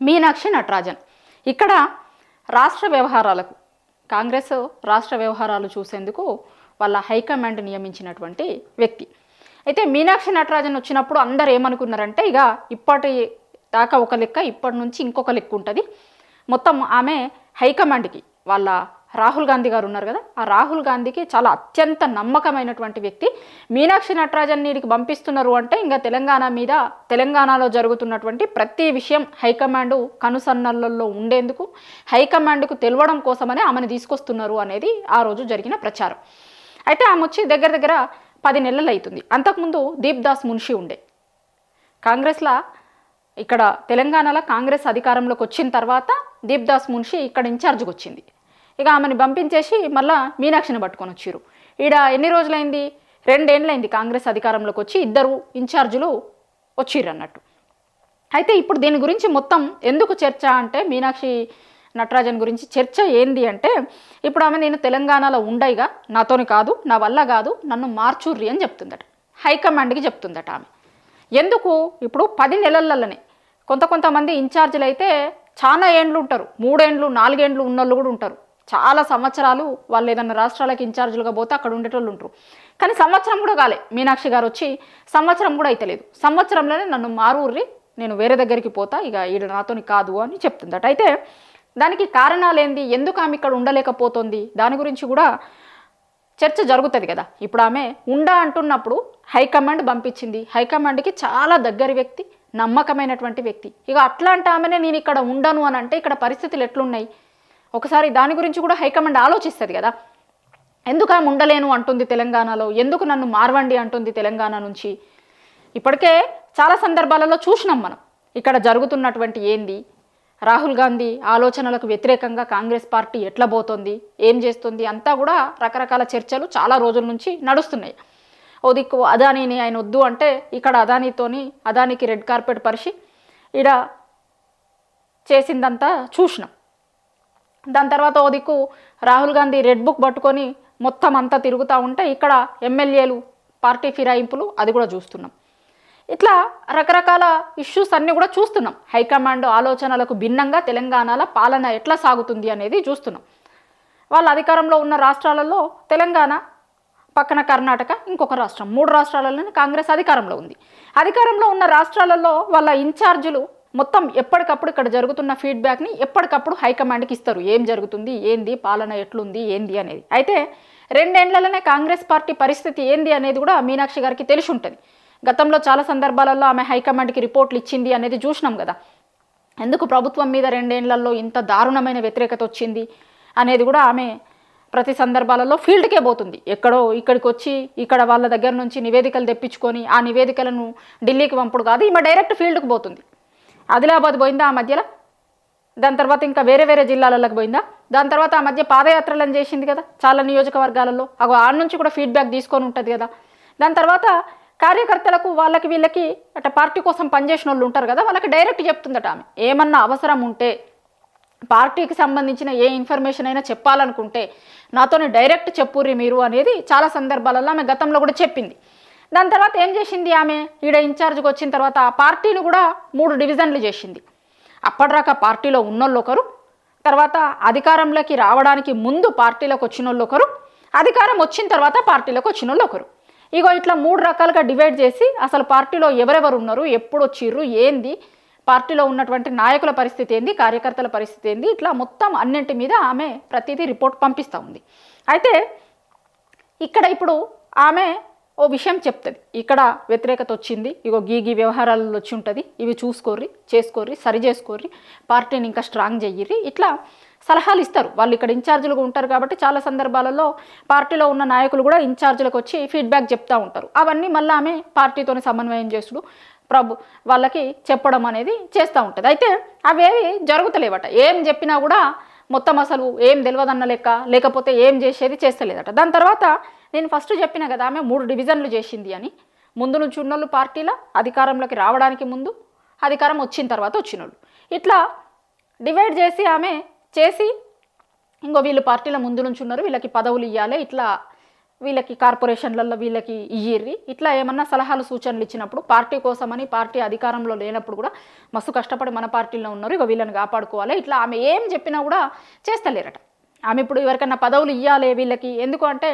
మీనాక్షి నటరాజన్ ఇక్కడ రాష్ట్ర వ్యవహారాలకు కాంగ్రెస్ రాష్ట్ర వ్యవహారాలు చూసేందుకు వాళ్ళ హైకమాండ్ నియమించినటువంటి వ్యక్తి. అయితే మీనాక్షి నటరాజన్ వచ్చినప్పుడు అందరు ఏమనుకున్నారంటే ఇక ఇప్పటి దాకా ఒక లెక్క, ఇప్పటి నుంచి ఇంకొక లెక్క ఉంటుంది. మొత్తం ఆమె హైకమాండ్కి వాళ్ళ రాహుల్ గాంధీ గారు ఉన్నారు కదా, ఆ రాహుల్ గాంధీకి చాలా అత్యంత నమ్మకమైనటువంటి వ్యక్తి. మీనాక్షి నటరాజన్ నీడికి పంపిస్తున్నారు అంటే ఇంకా తెలంగాణలో జరుగుతున్నటువంటి ప్రతి విషయం హైకమాండ్ కనుసన్నల్లో ఉండేందుకు, హైకమాండ్కు తెలవడం కోసమనే ఆమెను తీసుకొస్తున్నారు అనేది ఆ రోజు జరిగిన ప్రచారం. అయితే ఆమె వచ్చి దగ్గర దగ్గర 10 నెలలు అవుతుంది. అంతకుముందు దీప్ దాస్ మున్షి ఉండే కాంగ్రెస్లో. ఇక్కడ తెలంగాణలో కాంగ్రెస్ అధికారంలోకి వచ్చిన తర్వాత దీప్ దాస్ మున్షి ఇక్కడ ఇన్ఛార్జ్కి వచ్చింది. ఇక ఆమెను పంపించేసి మళ్ళీ మీనాక్షిని పట్టుకొని వచ్చారు. ఈడ ఎన్ని రోజులైంది, 2 ఏళ్ళైంది కాంగ్రెస్ అధికారంలోకి వచ్చి, 2 ఇన్ఛార్జులు వచ్చిర్రు అన్నట్టు. అయితే ఇప్పుడు దీని గురించి మొత్తం ఎందుకు చర్చ అంటే, మీనాక్షి నటరాజన్ గురించి చర్చ ఏంది అంటే, ఇప్పుడు ఆమె నేను తెలంగాణలో ఉండయిగా, నాతోని కాదు, నా వల్ల కాదు, నన్ను మార్చుర్రి అని చెప్తుందట, హైకమాండ్కి చెప్తుందట ఆమె. ఎందుకు ఇప్పుడు 10 నెలలనే కొంతమంది ఇన్ఛార్జీలు అయితే చాలా ఏండ్లు ఉంటారు, 3 ఏండ్లు 4 ఏండ్లు ఉన్నోళ్ళు కూడా ఉంటారు. చాలా సంవత్సరాలు వాళ్ళు ఏదన్నా రాష్ట్రాలకు ఇన్ఛార్జీలుగా పోతే అక్కడ ఉండేటోళ్ళు ఉంటారు. కానీ సంవత్సరం కూడా కాలే, మీనాక్షి గారు వచ్చి సంవత్సరం కూడా అయితలేదు. సంవత్సరంలోనే నన్ను మారూర్రి, నేను వేరే దగ్గరికి పోతా, ఇక ఈడ నాతోని కాదు అని చెప్తుందట. అయితే దానికి కారణాలు ఏంది, ఎందుకు ఆమె ఇక్కడ ఉండలేకపోతుంది, దాని గురించి కూడా చర్చ జరుగుతుంది కదా. ఇప్పుడు ఆమె అంటున్నప్పుడు హైకమాండ్ పంపించింది, హైకమాండ్కి చాలా దగ్గర వ్యక్తి, నమ్మకమైనటువంటి వ్యక్తి. ఇక అట్లాంటి ఆమెనే నేను ఇక్కడ ఉండను అని అంటే ఇక్కడ పరిస్థితులు ఎట్లున్నాయి ఒకసారి దాని గురించి కూడా హైకమాండ్ ఆలోచిస్తుంది కదా. ఎందుకు ఆమె ఉండలేను అంటుంది తెలంగాణలో, ఎందుకు నన్ను మార్వండి అంటుంది తెలంగాణ నుంచి. ఇప్పటికే చాలా సందర్భాలలో చూసినాం మనం ఇక్కడ జరుగుతున్నటువంటి ఏంది, రాహుల్ గాంధీ ఆలోచనలకు వ్యతిరేకంగా కాంగ్రెస్ పార్టీ ఎట్లా పోతుంది, ఏం చేస్తుంది, అంతా కూడా రకరకాల చర్చలు చాలా రోజుల నుంచి నడుస్తున్నాయి. ఓ దిక్కు అదానీని ఆయన వద్దు అంటే ఇక్కడ అదానికి రెడ్ కార్పెట్ పరిచి ఈడ చేసిందంతా చూసినాం. దాని తర్వాత ఓ దిక్కు రాహుల్ గాంధీ రెడ్ బుక్ పట్టుకొని మొత్తం అంతా తిరుగుతూ ఉంటే ఇక్కడ ఎమ్మెల్యేలు పార్టీ ఫిరాయింపులు అది కూడా చూస్తున్నాం. ఇట్లా రకరకాల ఇష్యూస్ అన్నీ కూడా చూస్తున్నాం. హైకమాండ్ ఆలోచనలకు భిన్నంగా తెలంగాణలో పాలన ఎట్లా సాగుతుంది అనేది చూస్తున్నాం. వాళ్ళ అధికారంలో ఉన్న రాష్ట్రాలలో తెలంగాణ, పక్కన కర్ణాటక, ఇంకొక రాష్ట్రం, 3 రాష్ట్రాలలోనే కాంగ్రెస్ అధికారంలో ఉంది. అధికారంలో ఉన్న రాష్ట్రాలలో వాళ్ళ ఇన్ఛార్జీలు మొత్తం ఎప్పటికప్పుడు ఇక్కడ జరుగుతున్న ఫీడ్బ్యాక్ని ఎప్పటికప్పుడు హైకమాండ్కి ఇస్తారు, ఏం జరుగుతుంది, ఏంది పాలన ఎట్లుంది ఏంది అనేది. అయితే 2 ఏళ్లలోనే కాంగ్రెస్ పార్టీ పరిస్థితి ఏంది అనేది కూడా మీనాక్షి గారికి తెలిసి ఉంటుంది. గతంలో చాలా సందర్భాలలో ఆమె హైకమాండ్కి రిపోర్ట్లు ఇచ్చింది అనేది చూసినాం కదా. ఎందుకు ప్రభుత్వం మీద 2 ఏళ్లలో ఇంత దారుణమైన వ్యతిరేకత వచ్చింది అనేది కూడా ఆమె ప్రతి సందర్భాలలో ఫీల్డ్కే పోతుంది. ఇక్కడికి వచ్చి ఇక్కడ వాళ్ళ దగ్గర నుంచి నివేదికలు తెప్పించుకొని ఆ నివేదికలను ఢిల్లీకి పంపుడు కాదు, ఈమె డైరెక్ట్ ఫీల్డ్కి పోతుంది. ఆదిలాబాద్ పోయిందా ఆ మధ్యలో, దాని తర్వాత ఇంకా వేరే జిల్లాలకు పోయిందా, దాని తర్వాత ఆ మధ్య పాదయాత్రలను చేసింది కదా చాలా నియోజకవర్గాలలో, ఆ నుంచి కూడా ఫీడ్బ్యాక్ తీసుకొని ఉంటుంది కదా. దాని తర్వాత కార్యకర్తలకు వీళ్ళకి అట్లా పార్టీ కోసం పనిచేసిన వాళ్ళు ఉంటారు కదా, వాళ్ళకి డైరెక్ట్ చెప్తుందట ఆమె. ఏమన్నా అవసరం ఉంటే పార్టీకి సంబంధించిన ఏ ఇన్ఫర్మేషన్ అయినా చెప్పాలనుకుంటే నాతోని డైరెక్ట్ చెప్పుర్రి మీరు అనేది చాలా సందర్భాలలో ఆమె గతంలో కూడా చెప్పింది. దాని తర్వాత ఏం చేసింది ఆమె, ఈడ ఇన్ఛార్జ్కి వచ్చిన తర్వాత ఆ పార్టీని కూడా 3 డివిజన్లు చేసింది. అప్పటిదాకా పార్టీలో ఉన్నోళ్ళు ఒకరు, తర్వాత అధికారంలోకి రావడానికి ముందు పార్టీలోకి వచ్చిన వాళ్ళు ఒకరు, అధికారం వచ్చిన తర్వాత పార్టీలోకి వచ్చిన వాళ్ళు ఒకరు. ఇగో ఇట్లా 3 రకాలుగా డివైడ్ చేసి అసలు పార్టీలో ఎవరెవరు ఉన్నారు, ఎప్పుడు వచ్చిర్రు, ఏంది, పార్టీలో ఉన్నటువంటి నాయకుల పరిస్థితి ఏంది, కార్యకర్తల పరిస్థితి ఏంది, ఇట్లా మొత్తం అన్నింటి మీద ఆమె ప్రతిదీ రిపోర్ట్ పంపిస్తూ ఉంది. అయితే ఇక్కడ ఇప్పుడు ఆమె ఓ విషయం చెప్తుంది, ఇక్కడ వ్యతిరేకత వచ్చింది, ఇగో గీ వ్యవహారాలలో వచ్చి ఉంటుంది, ఇవి చేసుకోర్రి, సరి చేసుకోర్రి, పార్టీని ఇంకా స్ట్రాంగ్ చెయ్యిర్రి, ఇట్లా సలహాలు ఇస్తారు. వాళ్ళు ఇక్కడ ఇన్ఛార్జీలుగా ఉంటారు కాబట్టి చాలా సందర్భాలలో పార్టీలో ఉన్న నాయకులు కూడా ఇన్ఛార్జీలకు వచ్చి ఫీడ్బ్యాక్ చెప్తూ ఉంటారు. అవన్నీ మళ్ళీ ఆమె పార్టీతోని సమన్వయం చేసుడు, వాళ్ళకి చెప్పడం అనేది చేస్తూ ఉంటుంది. అయితే అవేవి జరుగుతలేవట, ఏం చెప్పినా కూడా మొత్తం అసలు ఏం తెలియదన్న లెక్క, లేకపోతే ఏం చేసేది చేస్తలేదట. దాని తర్వాత నేను ఫస్ట్ చెప్పిన కదా ఆమె 3 డివిజన్లు చేసింది అని. ముందు నుంచి ఉన్నోళ్ళు పార్టీలో, అధికారంలోకి రావడానికి ముందు, అధికారం వచ్చిన తర్వాత వచ్చినోళ్ళు, ఇట్లా డివైడ్ చేసి ఆమె చేసి ఇంకో వీళ్ళు పార్టీల ముందు నుంచి ఉన్నారు, వీళ్ళకి పదవులు ఇవ్వాలి, ఇట్లా వీళ్ళకి కార్పొరేషన్లలో వీళ్ళకి ఇయ్యిర్రి, ఇట్లా ఏమన్నా సలహాలు సూచనలు ఇచ్చినప్పుడు పార్టీ కోసమని, పార్టీ అధికారంలో లేనప్పుడు కూడా మస్తు కష్టపడి మన పార్టీలో ఉన్నారు, ఇక వీళ్ళని కాపాడుకోవాలి, ఇట్లా ఆమె ఏం చెప్పినా కూడా చేస్తలేరట. ఆమె ఇప్పుడు ఎవరికన్నా పదవులు ఇవ్వాలి వీళ్ళకి, ఎందుకు అంటే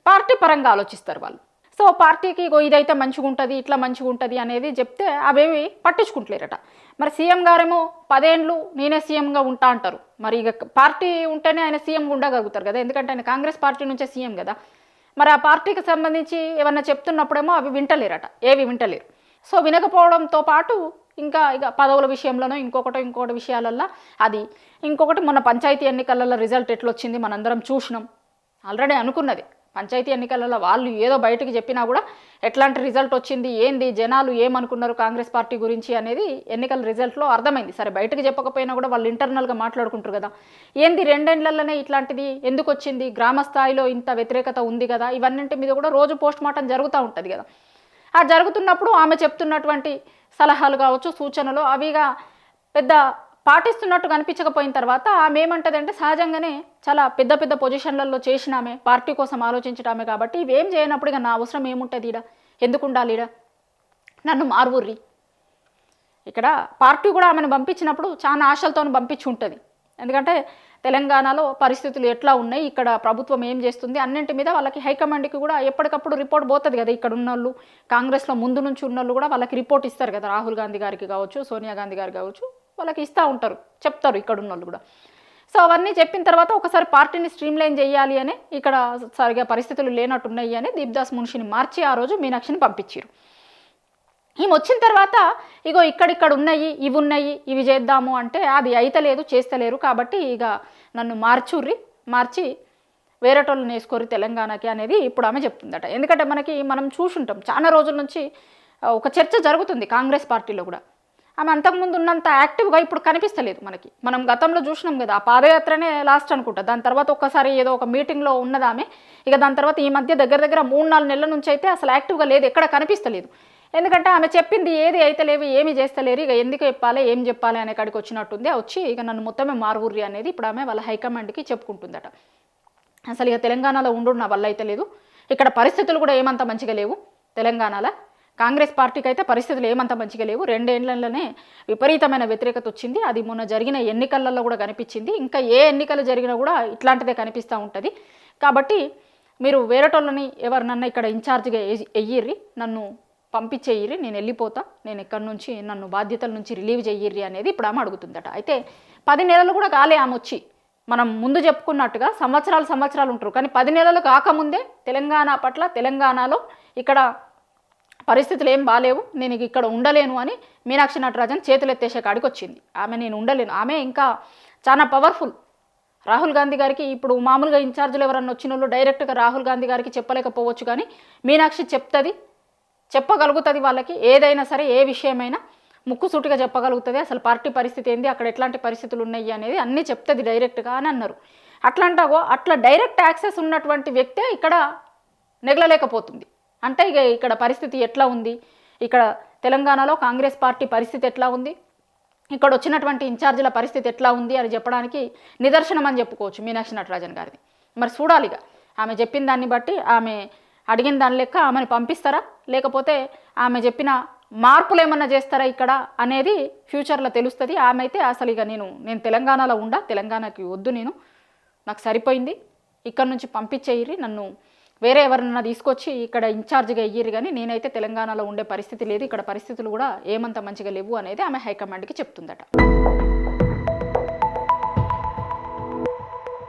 పార్టీ పరంగా ఆలోచిస్తారు వాళ్ళు. సో పార్టీకి ఇదైతే మంచిగా ఉంటుంది, ఇట్లా మంచిగా ఉంటుంది అనేది చెప్తే అవేవి పట్టించుకుంటలేరట. మరి సీఎం గారేమో 10 ఏళ్ళు నేనే సీఎంగా ఉంటా అంటారు. మరి ఇక పార్టీ ఉంటేనే ఆయన సీఎంగా ఉండగలుగుతారు కదా, ఎందుకంటే ఆయన కాంగ్రెస్ పార్టీ నుంచే సీఎం కదా. మరి ఆ పార్టీకి సంబంధించి ఏమన్నా చెప్తున్నప్పుడేమో అవి వింటలేరట, ఏవి వింటలేరు. సో వినకపోవడంతో పాటు ఇంకా ఇక పదవుల విషయంలోనో ఇంకొకటి విషయాలల్లో అది ఇంకొకటి, మొన్న పంచాయతీ ఎన్నికలలో రిజల్ట్ ఎట్లొచ్చింది మనందరం చూసినాం. ఆల్రెడీ అనుకున్నది పంచాయతీ ఎన్నికలలో వాళ్ళు ఏదో బయటకు చెప్పినా కూడా ఎట్లాంటి రిజల్ట్ వచ్చింది, ఏంది జనాలు ఏమనుకున్నారు కాంగ్రెస్ పార్టీ గురించి అనేది ఎన్నికల రిజల్ట్లో అర్థమైంది. సరే బయటకు చెప్పకపోయినా కూడా వాళ్ళు ఇంటర్నల్గా మాట్లాడుకుంటారు కదా, ఏంది 2 ఏళ్లలోనే ఇట్లాంటిది ఎందుకు వచ్చింది, గ్రామ స్థాయిలో ఇంత వ్యతిరేకత ఉంది కదా, ఇవన్నింటి మీద కూడా రోజు పోస్ట్ మార్టం జరుగుతూ ఉంటుంది కదా. ఆ జరుగుతున్నప్పుడు ఆమె చెప్తున్నటువంటి సలహాలు కావచ్చు, సూచనలు అవిగా పెద్ద పాటిస్తున్నట్టు కనిపించకపోయిన తర్వాత ఆమె ఏమంటదంటే, సహజంగానే చాలా పెద్ద పెద్ద పొజిషన్లలో చేసిన ఆమె, పార్టీ కోసం ఆలోచించడమే కాబట్టి ఇవేం చేయనప్పుడు ఇక నా అవసరం ఏముంటుంది, ఈడ ఎందుకు ఉండాలి, ఈడ నన్ను మారువుర్రి. ఇక్కడ పార్టీ కూడా ఆమెను పంపించినప్పుడు చాలా ఆశలతో పంపించి ఉంటుంది. ఎందుకంటే తెలంగాణలో పరిస్థితులు ఎట్లా ఉన్నాయి, ఇక్కడ ప్రభుత్వం ఏం చేస్తుంది అన్నింటి మీద వాళ్ళకి హైకమాండ్కి కూడా ఎప్పటికప్పుడు రిపోర్ట్ పోతుంది కదా. ఇక్కడ ఉన్నోళ్ళు కాంగ్రెస్లో ముందు నుంచి ఉన్నోళ్ళు కూడా వాళ్ళకి రిపోర్ట్ ఇస్తారు కదా, రాహుల్ గాంధీ గారికి కావచ్చు, సోనియా గాంధీ గారికి కావచ్చు, వాళ్ళకి ఇస్తూ ఉంటారు, చెప్తారు ఇక్కడ ఉన్నోళ్ళు కూడా. సో అవన్నీ చెప్పిన తర్వాత ఒకసారి పార్టీని స్ట్రీమ్లైన్ చేయాలి అని, ఇక్కడ సరిగా పరిస్థితులు లేనట్టున్నాయి అని దీప్దాస్ మున్షిని మార్చి ఆ రోజు మీనాక్షిని పంపించారు. ఈమె వచ్చిన తర్వాత ఇగో ఇక్కడిక్కడ ఉన్నాయి, ఇవి ఉన్నాయి, ఇవి చేద్దాము అంటే అది అయితలేదు, చేస్తలేరు, కాబట్టి ఇక నన్ను మార్చి వేరేటోళ్ళని వేసుకోరు తెలంగాణకి అనేది ఇప్పుడు ఆమె చెప్తుందట. ఎందుకంటే మనం చూసుంటాం చాలా రోజుల నుంచి ఒక చర్చ జరుగుతుంది కాంగ్రెస్ పార్టీలో కూడా. ఆమె అంతకుముందు ఉన్నంత యాక్టివ్గా ఇప్పుడు కనిపిస్తలేదు మనకి. మనం గతంలో చూసినాం కదా, ఆ పాదయాత్రనే లాస్ట్ అనుకుంటా, దాని తర్వాత ఒక్కసారి ఏదో ఒక మీటింగ్లో ఉన్నది ఆమె. ఇక దాని తర్వాత ఈ మధ్య దగ్గర 3-4 నెలల నుంచి అయితే అసలు యాక్టివ్గా లేదు, ఎక్కడ కనిపిస్తలేదు. ఎందుకంటే ఆమె చెప్పింది ఏది అయితే లేవు, ఏమి చేస్తలేరు, ఇక ఎందుకు చెప్పాలి, ఏం చెప్పాలి అనే కాడికి వచ్చినట్టుంది. వచ్చి ఇక నన్ను మొత్తమే మారువుర్రి అనేది ఇప్పుడు ఆమె వాళ్ళ హైకమాండ్కి చెప్పుకుంటుందట. అసలు ఇక తెలంగాణలో ఉండు నా వల్ల అయితే లేదు, ఇక్కడ పరిస్థితులు కూడా ఏమంత మంచిగా లేవు, తెలంగాణలో కాంగ్రెస్ పార్టీకి అయితే పరిస్థితులు ఏమంత మంచిగా లేవు, 2 ఏళ్లలోనే విపరీతమైన వ్యతిరేకత వచ్చింది, అది మొన్న జరిగిన ఎన్నికలలో కూడా కనిపించింది, ఇంకా ఏ ఎన్నికలు జరిగినా కూడా ఇట్లాంటిదే కనిపిస్తూ ఉంటుంది. కాబట్టి మీరు వేరేటోళ్ళని ఎవరినన్నా ఇక్కడ ఇన్ఛార్జ్గా వెయ్యిర్రి, నన్ను పంపించేయిర్రి, నేను వెళ్ళిపోతా, నేను ఇక్కడి నుంచి నన్ను బాధ్యతల నుంచి రిలీవ్ చెయ్యిర్రి అనేది ఇప్పుడు ఆమె అడుగుతుందట. అయితే 10 నెలలు కూడా కాలే ఆమె వచ్చి, మనం ముందు చెప్పుకున్నట్టుగా సంవత్సరాలు ఉంటారు, కానీ 10 నెలలు కాకముందే తెలంగాణ పట్ల, తెలంగాణలో ఇక్కడ పరిస్థితులు ఏం బాలేవు, నేను ఇక్కడ ఉండలేను అని మీనాక్షి నటరాజన్ చేతులెత్తేసే కాడికి వచ్చింది. ఆమె నేను ఉండలేను, ఆమె ఇంకా చాలా పవర్ఫుల్. రాహుల్ గాంధీ గారికి ఇప్పుడు మామూలుగా ఇన్ఛార్జీలు ఎవరన్నా వచ్చిన వాళ్ళు డైరెక్ట్గా రాహుల్ గాంధీ గారికి చెప్పలేకపోవచ్చు, కానీ మీనాక్షి చెప్పగలుగుతుంది వాళ్ళకి, ఏదైనా సరే ఏ విషయమైనా ముక్కుసూటిగా చెప్పగలుగుతుంది. అసలు పార్టీ పరిస్థితి ఏంది, అక్కడ ఎట్లాంటి పరిస్థితులు ఉన్నాయి అనేది అన్నీ చెప్తుంది డైరెక్ట్గా అని అన్నారు. అట్లా డైరెక్ట్ యాక్సెస్ ఉన్నటువంటి వ్యక్తే ఇక్కడ నెగలలేకపోతుంది. అంటే ఇక్కడ పరిస్థితి ఎట్లా ఉంది, ఇక్కడ తెలంగాణలో కాంగ్రెస్ పార్టీ పరిస్థితి ఎట్లా ఉంది, ఇక్కడ వచ్చినటువంటి ఇన్ఛార్జీల పరిస్థితి ఎట్లా ఉంది అని చెప్పడానికి నిదర్శనం అని చెప్పుకోవచ్చు మీనాక్షి నటరాజన్ గారిది. మరి చూడాలిగా ఆమె చెప్పిన దాన్ని బట్టి, ఆమె అడిగిన దాని లెక్క ఆమెను పంపిస్తారా, లేకపోతే ఆమె చెప్పిన మార్పులు ఏమన్నా చేస్తారా ఇక్కడ అనేది ఫ్యూచర్లో తెలుస్తుంది. ఆమె అయితే అసలు ఇక నేను తెలంగాణలో తెలంగాణకి వద్దు, నాకు సరిపోయింది, ఇక్కడ నుంచి పంపించేయిర్రి, నన్ను వేరే ఎవరన్నా తీసుకొచ్చి ఇక్కడ ఇన్ఛార్జ్గా అయ్యిర్రు, కానీ నేనైతే తెలంగాణలో ఉండే పరిస్థితి లేదు, ఇక్కడ పరిస్థితులు కూడా ఏమంత మంచిగా లేవు అనేది ఆమె హైకమాండ్కి చెప్తుందట.